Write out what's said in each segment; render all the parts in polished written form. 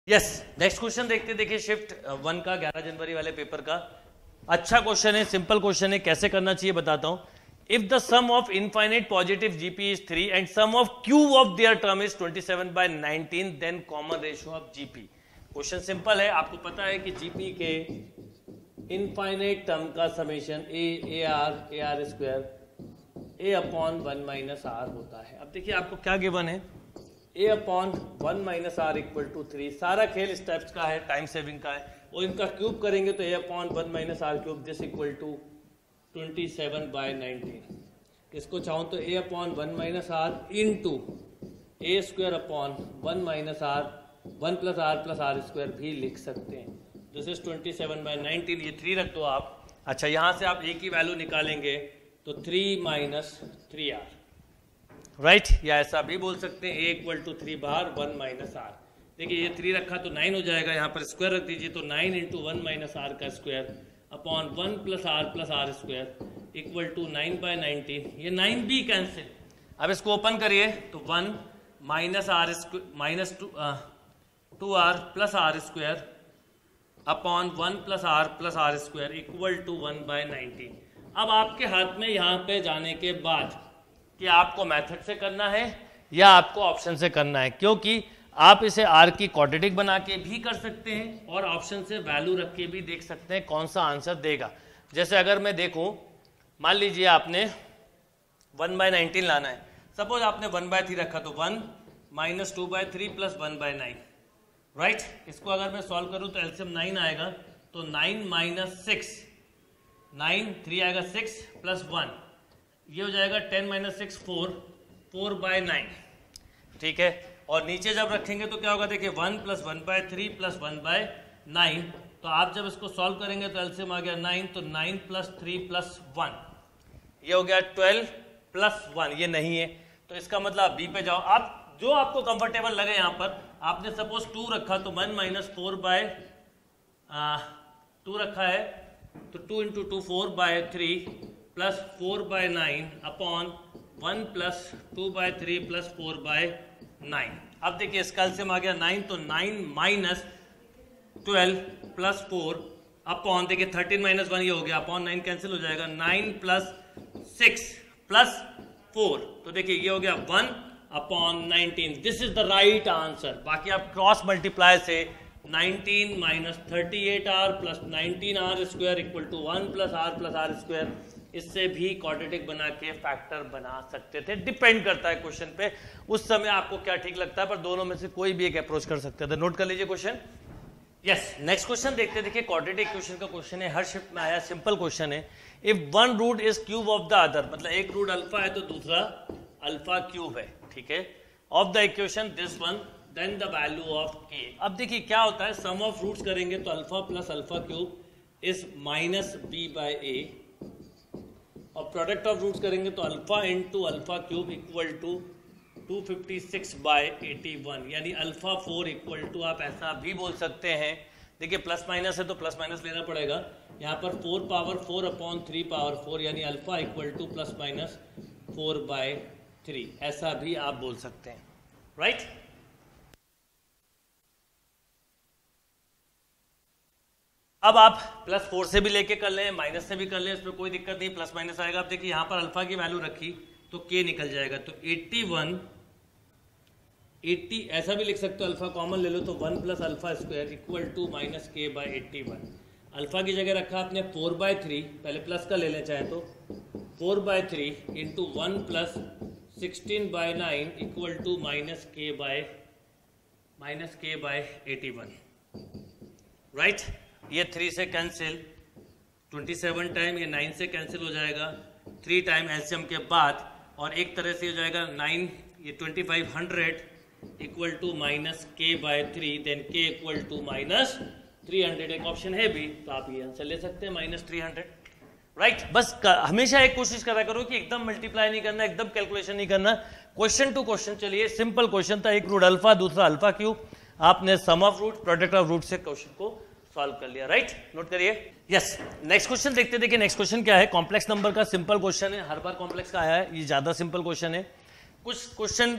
Yes, next question देखते देखिए shift 1 का 11 जनवरी वाले पेपर का। अच्छा क्वेश्चन है, सिंपल क्वेश्चन है, कैसे करना चाहिए बताता हूं। If the sum of infinite positive GP is 3 and sum of cube of their term is 27/19 then common ratio of GP. Question simple है, आपको पता है कि जीपी के इनफाइनाइट टर्म का summation a r square a upon 1 minus r होता है। अब देखिए आपको क्या गिवन है, a upon 1 minus r equal to 3। सारा खेल स्टेप्स का है, टाइम सेविंग का है, और इनका क्यूब करेंगे तो a upon 1 minus r cube this equal to 27/19। इसको चाहूँ तो a upon 1 minus r into a square upon 1 minus r 1 plus r square भी लिख सकते हैं। दिस इज 27/19, ये 3 रख दो आप। अच्छा, यहाँ से आप ए की वैल्यू निकालेंगे तो 3 माइनस 3r, राइट, या ऐसा भी बोल सकते हैं ए इक्वल टू 3 बार 1 माइनस आर। देखिए ये 3 रखा तो 9 हो जाएगा, यहाँ पर स्क्वायर रख दीजिए तो 9 इंटू 1 माइनस आर का square upon 1 plus r square equal to 9/19। ये 9 भी कैंसिल। अब इसको ओपन करिए तो 1 minus r minus 2r plus r square upon 1 plus r square equal to 1/19। अब आपके हाथ में यहाँ पे जाने के बाद कि आपको मेथड से करना है या आपको ऑप्शन से करना है, क्योंकि आप इसे आर की क्वाड्रेटिक बना के भी कर सकते हैं और ऑप्शन से वैल्यू रख के भी देख सकते हैं कौन सा आंसर देगा। जैसे अगर मैं देखूं, मान लीजिए आपने 1/19 लाना है, सपोज आपने 1/3 रखा तो 1 माइनस 2/3 प्लस 1/9, राइट। इसको अगर मैं सॉल्व करूं तो एलसीएम 9 आएगा, तो 9 माइनस 6, 9 3 आएगा 6 प्लस 1, ये हो जाएगा 10 माइनस 6 4/9, ठीक है। और नीचे जब रखेंगे तो क्या होगा, देखिए 1 प्लस 1/3 प्लस 1/9, तो आप जब इसको सॉल्व करेंगे तो एलसीएम आ गया 9, तो 9 प्लस 3 प्लस 1, ये हो गया 12 प्लस 1, ये नहीं है तो इसका मतलब बी पे जाओ। आप जो आपको कंफर्टेबल लगे, यहाँ पर आपने सपोज 2 रखा तो 1 माइनस 4/2 रखा है तो 2 into 2 4/3 plus 4/9 upon 1 plus 2/3 plus 4/9। अब देखिए इसका एलसीएम आ गया 9, तो 9 माइनस 12 प्लस 4 अपॉन, देखिए 13 माइनस 1 ये हो गया, अपॉन 9 कैंसिल हो जाएगा, 9 प्लस 6 प्लस 4, तो देखिए ये हो गया 1 upon 19। This is the right answer. बाकी आप क्रॉस मल्टीप्लाई से 19 minus 38r plus 19r square equal to 1 plus r square, इससे भी क्वाड्रेटिक बना के फैक्टर बना सकते थे। डिपेंड करता है क्वेश्चन पे, उस समय आपको क्या ठीक लगता है, पर दोनों में से कोई भी एक अप्रोच कर सकते थे। नोट कर लीजिए क्वेश्चन। यस, नेक्स्ट क्वेश्चन देखते, देखिए क्वाड्रेटिक इक्वेशन का क्वेश्चन है, हर शिफ्ट में आया, सिंपल क्वेश्चन है। If one root is cube of the other, मतलब एक रूट अल्फा है तो दूसरा अल्फा क्यूब है, ठीक है, of the equation this one, then the value of k. अब देखिए क्या होता है, सम ऑफ रूट्स करेंगे तो alpha plus alpha cube is minus b/a, और प्रोडक्ट ऑफ रूट्स करेंगे तो alpha into alpha cube equal to 256/81, यानी अल्फा 4 इक्वल टू, आप ऐसा भी बोल सकते हैं, देखिए प्लस माइनस है तो प्लस माइनस लेना पड़ेगा, यहाँ पर 4 पावर 4 अपॉन 3 पावर 4, यानी alpha equal two plus minus 4/3, ऐसा भी आप बोल सकते हैं, राइट। अब आप प्लस 4 से भी लेके कर लें, माइनस से भी कर लें, इसमें कोई दिक्कत नहीं, प्लस माइनस आएगा। अब देखिए यहाँ पर अल्फा की वैल्यू रखी तो के निकल जाएगा, तो 80 ऐसा भी लिख सकते हो, अल्फा कॉमन ले लो तो 1 plus alpha square equal to minus k/81। Alpha की जगह रखा आपने 4/3, पहले प्लस का ले लें चाहे तो 4/3 into 1 plus 16/9 equal to minus k/81, right. ये 3 से कैंसिल, 27 टाइम ये 9 से कैंसिल हो जाएगा, 3 टाइम एलसीएम के बाद, और एक तरह से हो जाएगा 9 ये 2500 equal to minus k/3, then k equal to minus 300। एक ऑप्शन है भी तो आप ये आंसर ले सकते हैं -300, राइट। बस हमेशा एक कोशिश करा करो कि एकदम मल्टीप्लाई नहीं करना, एकदम कैलकुलेशन नहीं करना, क्वेश्चन टू क्वेश्चन चलिए। सिंपल क्वेश्चन था, एक रूट अल्फा दूसरा अल्फा क्यूब, आपने sum of root product of root से क्वेश्चन को सॉल्व कर लिया, राइट। नोट करिए। यस, नेक्स्ट क्वेश्चन देखते, देखिए नेक्स्ट क्वेश्चन क्या है, कॉम्प्लेक्स नंबर का सिंपल क्वेश्चन है, हर बार कॉम्प्लेक्स का आया है, ये ज्यादा सिंपल क्वेश्चन है। कुछ क्वेश्चन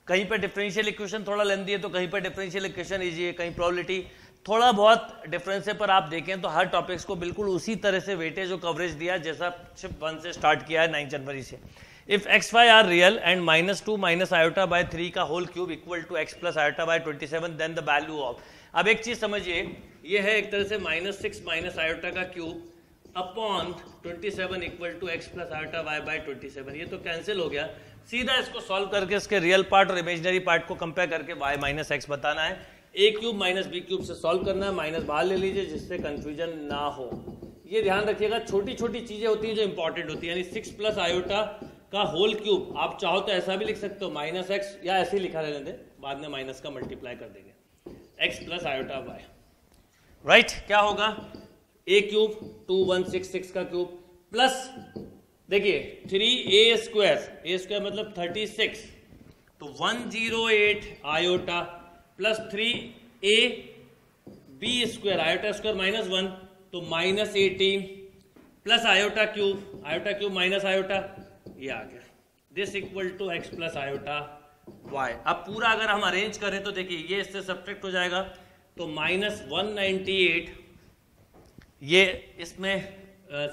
कहीं पे डिफरेंशियल इक्वेशन थोड़ा लेंदी है तो कहीं पे डिफरेंशियल इक्वेशन इजी है, कहीं प्रोबेबिलिटी थोड़ा बहुत डिफरेंस है, पर आप देखें तो हर टॉपिक्स को बिल्कुल उसी तरह से वेटेज और कवरेज दिया जैसा शिफ्ट 1 से स्टार्ट किया है 9 जनवरी से। If x y are real and -2 minus iota by 3 का whole cube equal to x plus iota by 27 then the value of, अब एक चीज समझिए, ये है एक तरह से -6 माइनस आयोटा का cube upon 27 equal to x plus iota y by 27, ये तो कैंसिल हो गया। सीधा इसको सॉल्व करके इसके रियल पार्ट और इमेजिनरी पार्ट को कंपेयर करके y माइनस एक्स बताना है, a cube minus b cube से सॉल्व करना है, माइनस बाहर ले लीजिए जिससे कंफ्यूजन ना हो। ये ध्यान रखिएगा, छोटी छोटी चीजें होती हैं जो इंपॉर्टेंट होती है, यानी 6 प्लस आयोटा का होल क्यूब, आप चाहो तो ऐसा भी लिख सकते हो -x, या ऐसे ही लिखा रहने दें, बाद में माइनस का मल्टीप्लाई कर देंगे, x plus iota y, right. क्या होगा, a क्यूब 2166 का क्यूब प्लस देखिए 3a स्क्वायर मतलब 36, तो 108 iota plus 3a b square, iota square -1 तो -18 plus iota cube minus iota, ये आ गया, this equal to x plus iota y। अब पूरा अगर हम अरेंज करें तो देखिए ये इससे सब्ट्रैक्ट हो जाएगा, तो -198 ये इसमें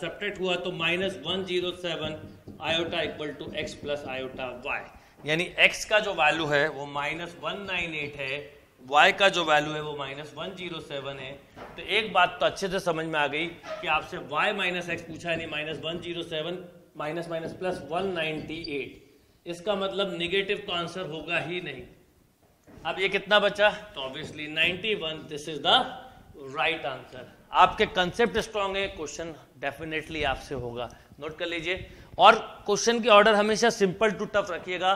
सब्ट्रैक्ट हुआ तो -107 iota equal to x plus iota y, यानी x का जो वैल्यू है वो -198 है, y का जो वैल्यू है वो -107 है। तो एक बात तो अच्छे से समझ में आ गई कि आपसे y माइनस एक्स पूछा है, नहीं -107 माइनस माइनस प्लस 198, इसका मतलब निगेटिव का आंसर होगा ही नहीं। अब ये कितना बचा, तो obviously 91, this is the right answer. आपके कंसेप्ट स्ट्रांग है, क्वेश्चन डेफिनेटली आपसे होगा, नोट कर लीजिए। और क्वेश्चन की ऑर्डर हमेशा सिंपल टू टफ रखिएगा,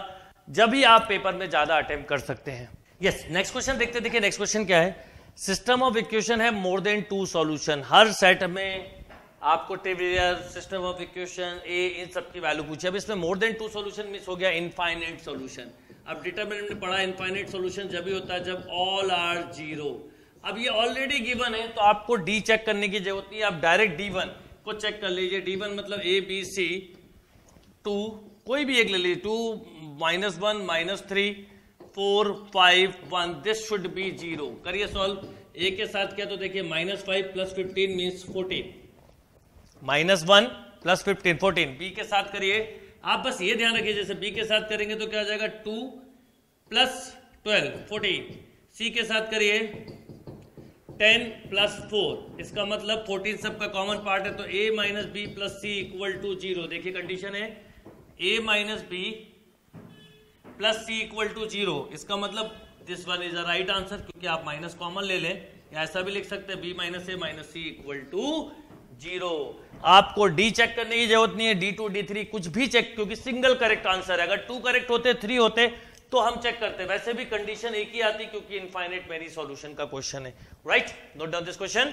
जब भी आप पेपर में ज्यादा अटेम्प्ट कर सकते हैं। यस, नेक्स्ट क्वेश्चन देखते, देखिए नेक्स्ट क्वेश्चन क्या है। सिस्टम ऑफ इक्वेशन है मोर देन 2 सॉल्यूशन, हर सेट में आपको ट्रिवियल, सिस्टम ऑफ इक्वेशन, ए, इन सब की वैल्यू पूछी। अब इसमें मोर देन 2 सॉल्यूशन मिस हो गया, इनफाइनाइट सॉल्यूशन। अब डिटरमिनेंट में पढ़ा, इनफाइनाइट सॉल्यूशन जब भी होता है जब ऑल आर 0। अब ये ऑलरेडी गिवन है तो आपको डी चेक करने की जरूरत नहीं है, आप डायरेक्ट D1 को चेक कर लीजिए। D1 मतलब A B C 2, कोई भी एक ले लीजिए, 2 -1 -3 4 5 1, दिस शुड बी 0। करिए सॉल्व, A के साथ क्या, तो देखिए -5 + 15 मीन्स 14, -1 + 15 14। B के साथ करिए, आप बस ये ध्यान रखिए, जैसे B के साथ करेंगे तो क्या हो जाएगा 2 + 12 14। C के साथ करिए 10 + 4, इसका मतलब 14 सबका कॉमन पार्ट है, तो a - b + c = 0। देखिए कंडीशन है a - b + c = 0, इसका मतलब this one is a right answer, क्योंकि आप माइनस कॉमन ले लें, या ऐसा भी लिख सकते हैं b - a - c = 0। आपको डी चेक करने की जरूरत नहीं है, D2 D3 कुछ भी चेक, क्योंकि सिंगल करेक्ट आंसर है। अगर 2 करेक्ट होते, 3 होते तो हम चेक करते, वैसे भी कंडीशन एक ही आती क्योंकि इनफाइनाइट मेनी सॉल्यूशन का क्वेश्चन है, right. Note down this question.